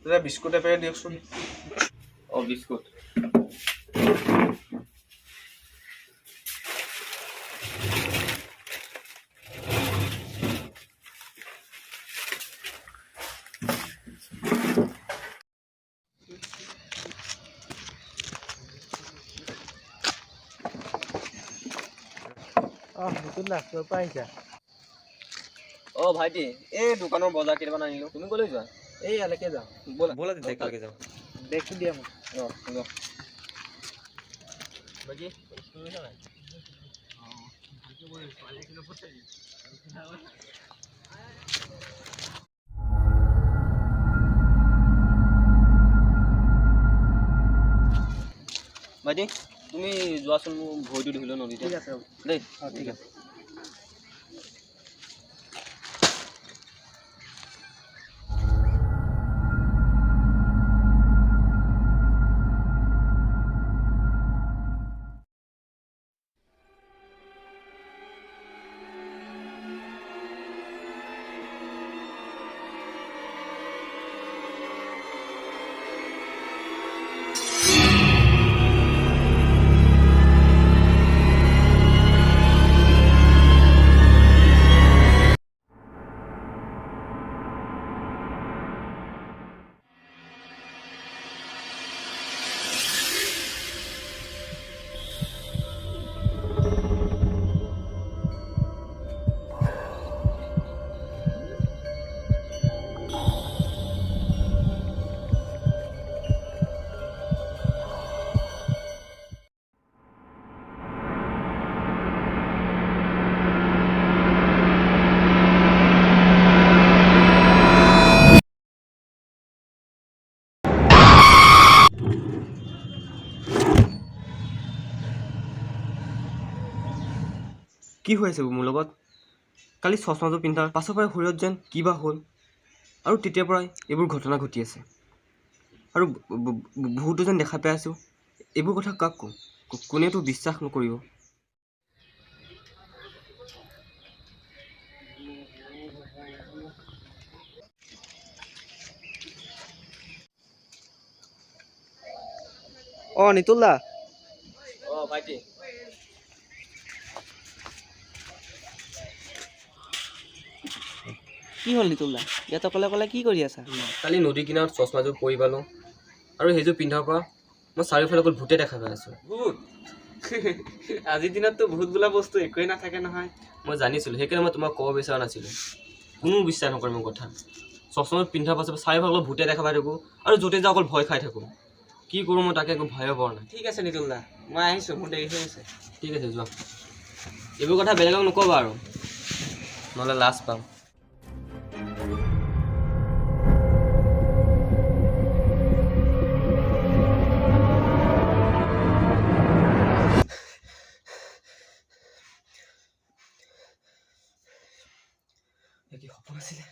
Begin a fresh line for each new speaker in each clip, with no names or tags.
দাদা বিস্কুট এপেকেট দিয়কচোন।
বিস্কুট
নিতুল দা ক'ৰ পৰা আহিছা?
ভাইটি এই দোকানৰ বজাৰ কেইটামান আনিলো। তুমি ক'লৈ যোৱা?
এই ইয়ালৈকে যাওঁ।
ব'লা একেলগে যাওঁ।
বেগটো দিয়া মোক।
বাকী ভাইটি তুমি যোৱাচোন, মোৰ ভৰিটো ধুলো নদীতে।
ঠিক আছে
দেই।
ঠিক আছে।
কি হৈ আছে মোৰ লগত? কালি চশমাযোৰ পিন্ধাৰ পাছৰ পৰাই শৰীৰত যেন কিবা হ'ল, আৰু তেতিয়াৰ পৰাই এইবোৰ ঘটনা ঘটি আছে। আৰু বহুতো যেন দেখা পাই আছোঁ। এইবোৰ কথা কাক কওঁ? কোনেওতো বিশ্বাস নকৰিব।
নিতুল দা।
ভাইটি
কি হ'ল নিতুল দা? ইয়াত অকলে কি কৰি আছা?
কালি নদী কিনাৰত চশমাযোৰ পৰি পালোঁ, আৰু সেইযোৰ পিন্ধাৰ পৰা মই চাৰিওফালে অকল ভূতে দেখা পাই আছোঁ।
ভূত? আজিৰ দিনততো ভূত বোলা বস্তু একোৱেই নাথাকে নহয়।
মই জানিছিলোঁ, সেইকাৰণে মই তোমাক ক'ব বিচৰা নাছিলোঁ। কোনো বিশ্বাস নকৰে মোৰ কথা। চশমা পিন্ধাৰ পাছত চাৰিওফালে অকল ভূতে দেখা পাই থাকোঁ, আৰু য'তে যাওঁ অকল ভয় খাই থাকোঁ। কি কৰোঁ মই তাকে একো ভয় পৰা নাই।
ঠিক আছে নিতুল দা, মই আহিছোঁ, মোৰ দেৰি হৈ আছে।
ঠিক আছে যোৱা। এইবোৰ কথা বেলেগক নক'বা আৰু, নহ'লে লাজ পাম। কি সপোন আছিলে?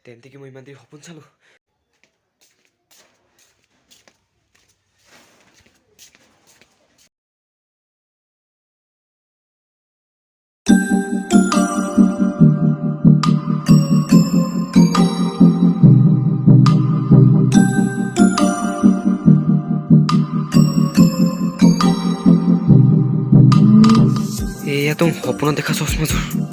তেন্তে কি মই ইমান দেৰি সপোন চালোঁ? এয়া তো সপোনত দেখা চশমাযোৰ।